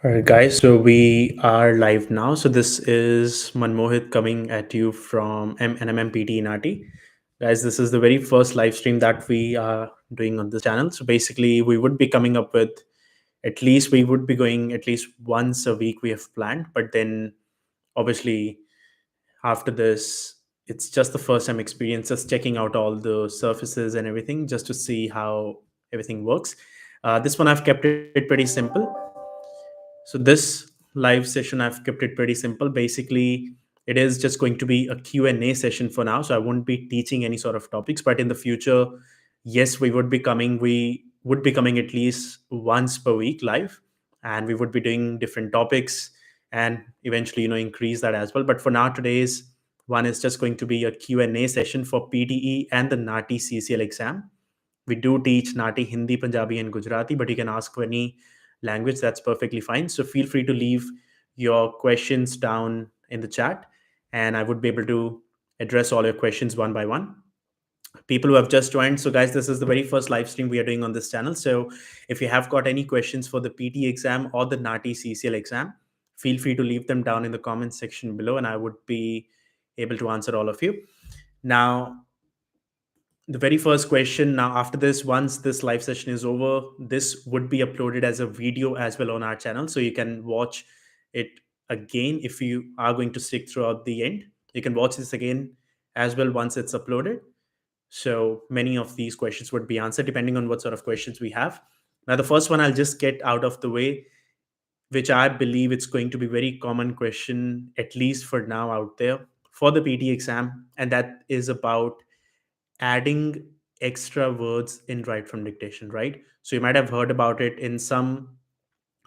All right, guys. So we are live now. So this is Manmohit coming at you from NMM PT NAATI. Guys, this is the very first live stream that we are doing on this channel. So basically, we would be coming up with we would be going at least once a week. We have planned, but then obviously after this, it's just the first time experience, just checking out all the surfaces and everything, just to see how everything works. This one I've kept it pretty simple. So this live session, I've kept it pretty simple. Basically, it is just going to be a Q&A session for now. So I won't be teaching any sort of topics, but in the future, yes, we would be coming at least once per week live, and we would be doing different topics and eventually, increase that as well. But for now, today's one is just going to be a Q&A session for PTE and the NAATI CCL exam. We do teach NAATI Hindi, Punjabi, and Gujarati, but you can ask for any language. That's perfectly fine. So feel free to leave your questions down in the chat, and I would be able to address all your questions one by one. People who have just joined, so guys, this is the very first live stream we are doing on this channel. So if you have got any questions for the PT exam or the NAATI CCL exam, feel free to leave them down in the comments section below, and I would be able to answer all of you. Now, the very first question, now after this, once this live session is over, this would be uploaded as a video as well on our channel, so you can watch it again. If you are going to stick throughout the end, you can watch this again as well once it's uploaded. So many of these questions would be answered depending on what sort of questions we have. Now the first one I'll just get out of the way, which I believe it's going to be very common question, at least for now, out there for the PT exam, and that is about adding extra words in right from dictation, right? So you might have heard about it. In some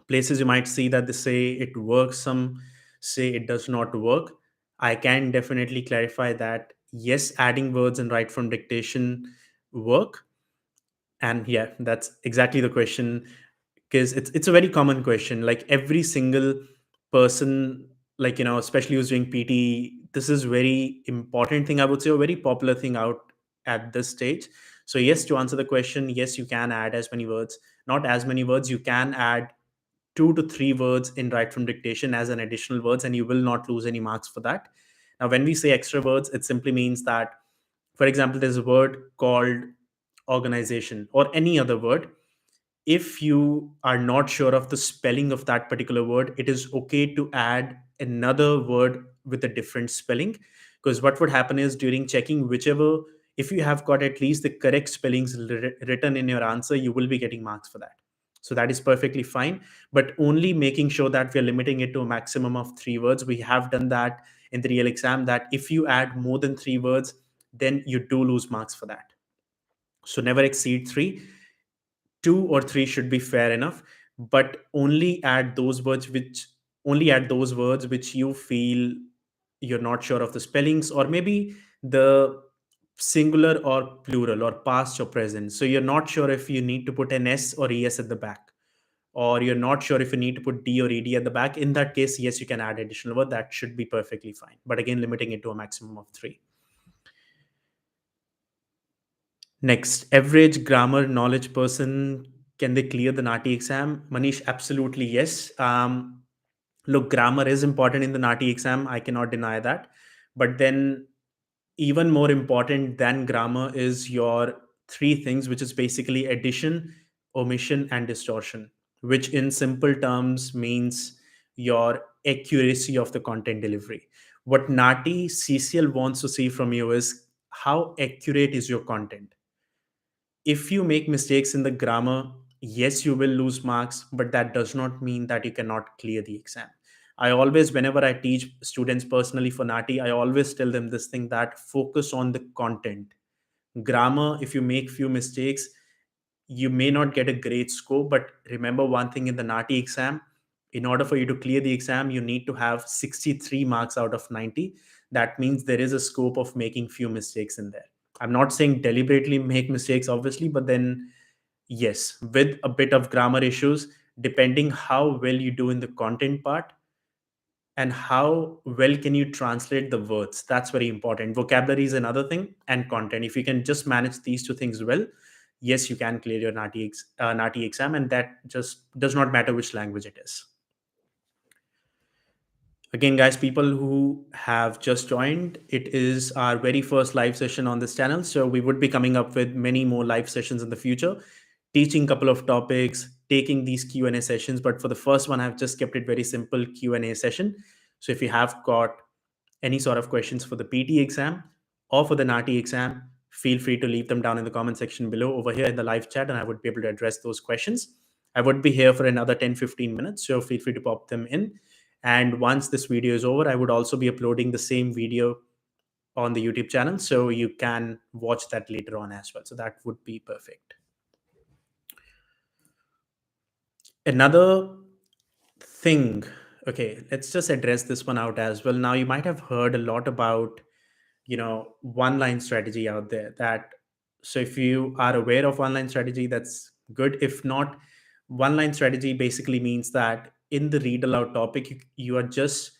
places you might see that they say it works, some say it does not work. I can definitely clarify that yes, adding words in right from dictation work. And yeah, that's exactly the question, because it's a very common question. Like every single person, like especially who's doing PT, this is very important thing, I would say, a very popular thing out at this stage. So yes, to answer the question, yes, you can add as many words, not as many words. You can add 2 to 3 words in right from dictation as an additional words, and you will not lose any marks for that. Now when we say extra words, it simply means that, for example, there's a word called organization or any other word. If you are not sure of the spelling of that particular word, it is okay to add another word with a different spelling, because what would happen is, during checking, whichever, if you have got at least the correct spellings written in your answer, you will be getting marks for that. So that is perfectly fine, but only making sure that we are limiting it to a maximum of 3 words. We have done that in the real exam, that if you add more than 3 words, then you do lose marks for that. So never exceed 3. 2 or 3 should be fair enough, but only add those words which you feel you're not sure of the spellings, or maybe the singular or plural or past or present. So you're not sure if you need to put an S or ES at the back, or you're not sure if you need to put D or ED at the back. In that case, yes, you can add additional word. That should be perfectly fine. But again, limiting it to a maximum of 3. Next, average grammar knowledge person, can they clear the NAATI exam? Manish, absolutely yes. Look, grammar is important in the NAATI exam. I cannot deny that. But then, even more important than grammar is your 3 things, which is basically addition, omission, and distortion, which in simple terms means your accuracy of the content delivery. What NAATI CCL wants to see from you is how accurate is your content. If you make mistakes in the grammar, yes, you will lose marks, but that does not mean that you cannot clear the exam. I always, whenever I teach students personally for NAATI, I always tell them this thing, that focus on the content. Grammar, if you make few mistakes, you may not get a great score, but remember one thing, in the NAATI exam, in order for you to clear the exam, you need to have 63 marks out of 90. That means there is a scope of making few mistakes in there. I'm not saying deliberately make mistakes, obviously, but then yes, with a bit of grammar issues, depending how well you do in the content part and how well can you translate the words, that's very important. Vocabulary is another thing, and content. If you can just manage these 2 things well, yes, you can clear your NAATI exam, and that just does not matter which language it is. Again, guys, people who have just joined, it is our very first live session on this channel. So we would be coming up with many more live sessions in the future, teaching a couple of topics, taking these Q&A sessions. But for the first one, I've just kept it very simple Q&A session. So if you have got any sort of questions for the PT exam or for the NAATI exam, feel free to leave them down in the comment section below over here in the live chat, and I would be able to address those questions. I would be here for another 10-15 minutes, so feel free to pop them in. And once this video is over, I would also be uploading the same video on the YouTube channel, so you can watch that later on as well. So that would be perfect. Another thing, okay, let's just address this one out as well. Now, you might have heard a lot about one line strategy out there. That So if you are aware of one line strategy, that's good. If not, one line strategy basically means that in the read aloud topic, you are just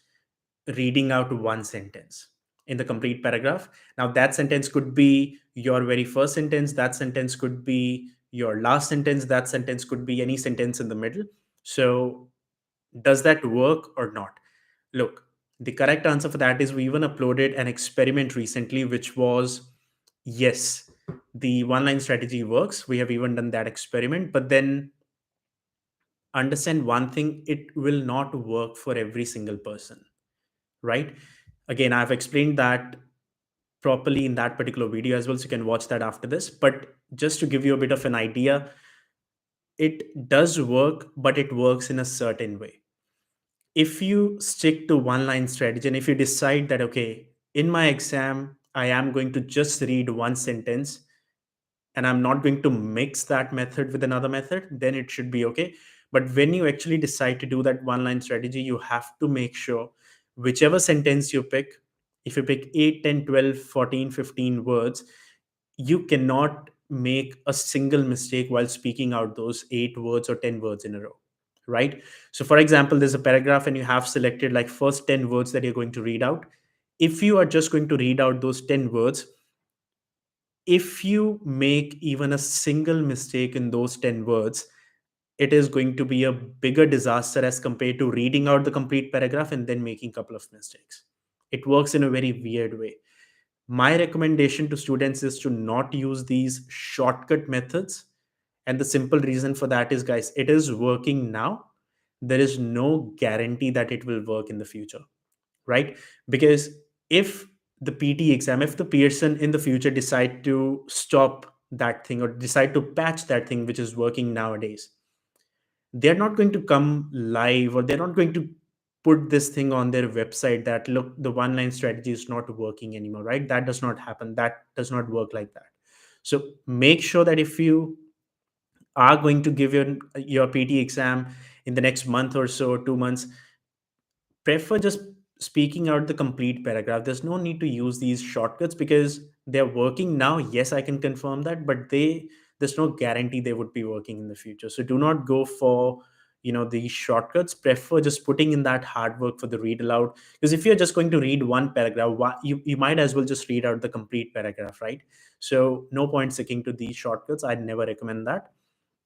reading out one sentence in the complete paragraph. Now that sentence could be your very first sentence, that sentence could be your last sentence, that sentence could be any sentence in the middle. So does that work or not? Look, the correct answer for that is we even uploaded an experiment recently, which was yes, the one line strategy works. We have even done that experiment, but then understand one thing, it will not work for every single person, right? Again, I've explained that properly in that particular video as well, so you can watch that after this. But just to give you a bit of an idea, it does work, but it works in a certain way. If you stick to one line strategy, and if you decide that, okay, in my exam, I am going to just read one sentence and I'm not going to mix that method with another method, then it should be okay. But when you actually decide to do that one line strategy, you have to make sure whichever sentence you pick, if you pick 8, 10, 12, 14, 15 words, you cannot make a single mistake while speaking out those 8 words or 10 words in a row, right? So for example, there's a paragraph and you have selected like first 10 words that you're going to read out. If you are just going to read out those 10 words, if you make even a single mistake in those 10 words, it is going to be a bigger disaster as compared to reading out the complete paragraph and then making a couple of mistakes. It works in a very weird way. My recommendation to students is to not use these shortcut methods. And the simple reason for that is, guys, it is working now. There is no guarantee that it will work in the future, right? Because if the PT exam, if the Pearson in the future decide to stop that thing or decide to patch that thing which is working nowadays, they're not going to come live or they're not going to put this thing on their website that look, the one line strategy is not working anymore, right? That does not happen. That does not work like that. So make sure that if you are going to give your PT exam in the next month or so, 2 months, prefer just speaking out the complete paragraph. There's no need to use these shortcuts because they're working now. Yes, I can confirm that, but there's no guarantee they would be working in the future. So do not go for these shortcuts. Prefer just putting in that hard work for the read aloud. Because if you're just going to read one paragraph, you might as well just read out the complete paragraph, right? So no point sticking to these shortcuts. I'd never recommend that.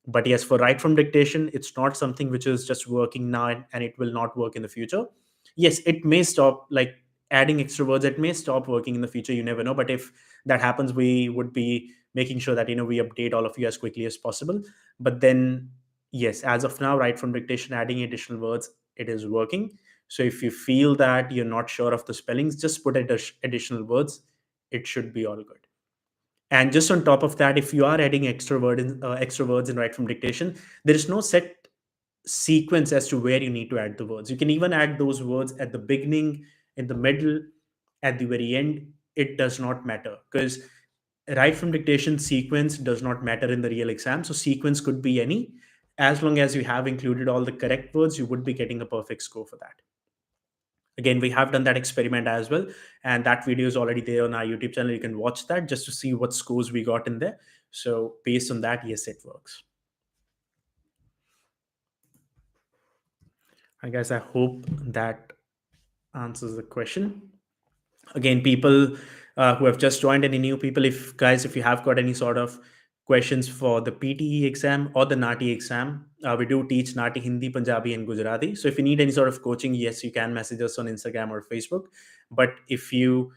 But yes, for write from dictation, it's not something which is just working now and it will not work in the future. Yes, it may stop, like adding extra words, it may stop working in the future, you never know. But if that happens, we would be making sure that we update all of you as quickly as possible. But then yes, as of now, write from dictation, adding additional words, it is working. So if you feel that you're not sure of the spellings, just put additional words. It should be all good. And just on top of that, if you are adding extra words in write from dictation, there is no set sequence as to where you need to add the words. You can even add those words at the beginning, in the middle, at the very end. It does not matter because write from dictation sequence does not matter in the real exam. So sequence could be any. As long as you have included all the correct words, you would be getting a perfect score for that. Again, we have done that experiment as well, and that video is already there on our YouTube channel. You can watch that just to see what scores we got in there. So based on that, yes, it works. Hi guys, I hope that answers the question. Again, people who have just joined, any new people, if you have got any sort of questions for the PTE exam or the NAATI exam. We do teach NAATI Hindi, Punjabi, and Gujarati. So if you need any sort of coaching, yes, you can message us on Instagram or Facebook. But if you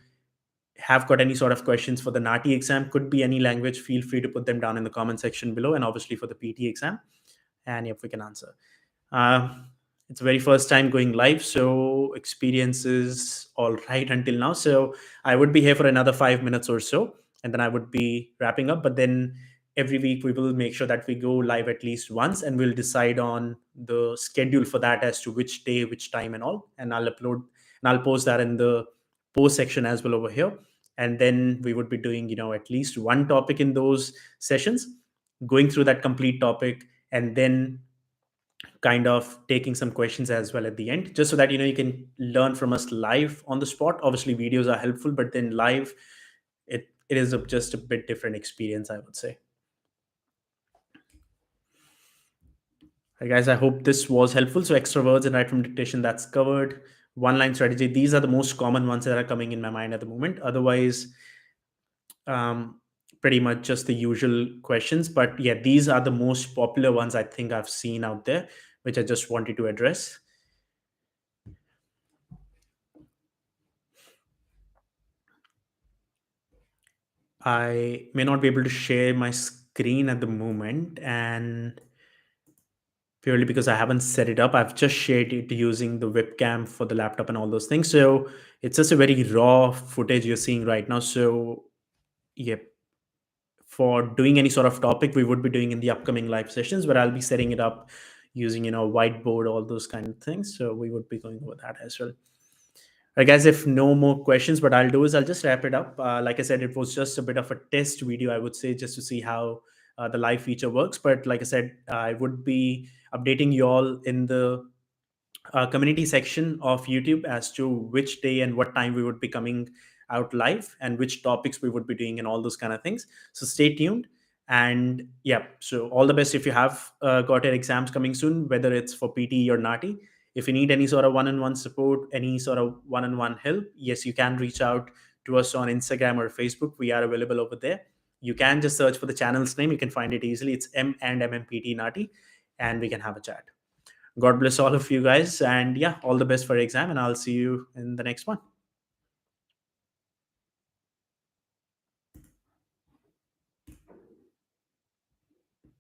have got any sort of questions for the NAATI exam, could be any language, feel free to put them down in the comment section below. And obviously for the PT exam, and if we can answer. Uh, it's the very first time going live, so experience is all right until now. So I would be here for another 5 minutes or so, and then I would be wrapping up. But then every week we will make sure that we go live at least once, and we'll decide on the schedule for that as to which day, which time, and all. And I'll upload and I'll post that in the post section as well over here. And then we would be doing, at least one topic in those sessions, going through that complete topic, and then kind of taking some questions as well at the end, just so that you can learn from us live on the spot. Obviously videos are helpful, but then live, it is just a bit different experience, I would say. Hey guys, I hope this was helpful. So extra words and write from dictation, that's covered. One line strategy, these are the most common ones that are coming in my mind at the moment. Otherwise, pretty much just the usual questions. But yeah, these are the most popular ones I think I've seen out there, which I just wanted to address. I may not be able to share my screen at the moment, and purely because I haven't set it up. I've just shared it using the webcam for the laptop and all those things. So it's just a very raw footage you're seeing right now. So yeah, for doing any sort of topic we would be doing in the upcoming live sessions, where I'll be setting it up using whiteboard, all those kind of things. So we would be going over that as well. I guess if no more questions, what I'll do is I'll just wrap it up. Like I said, it was just a bit of a test video, I would say, just to see how the live feature works. But like I said, I would be updating you all in the community section of YouTube as to which day and what time we would be coming out live, and which topics we would be doing, and all those kind of things. So stay tuned. And yeah, so all the best if you have got your exams coming soon, whether it's for PT or NAATI. If you need any sort of one-on-one support, any sort of one-on-one help, yes, you can reach out to us on Instagram or Facebook. We are available over there. You can just search for the channel's name. You can find it easily. It's M&MMPT NAATI, and we can have a chat. God bless all of you guys. And yeah, all the best for your exam. And I'll see you in the next one.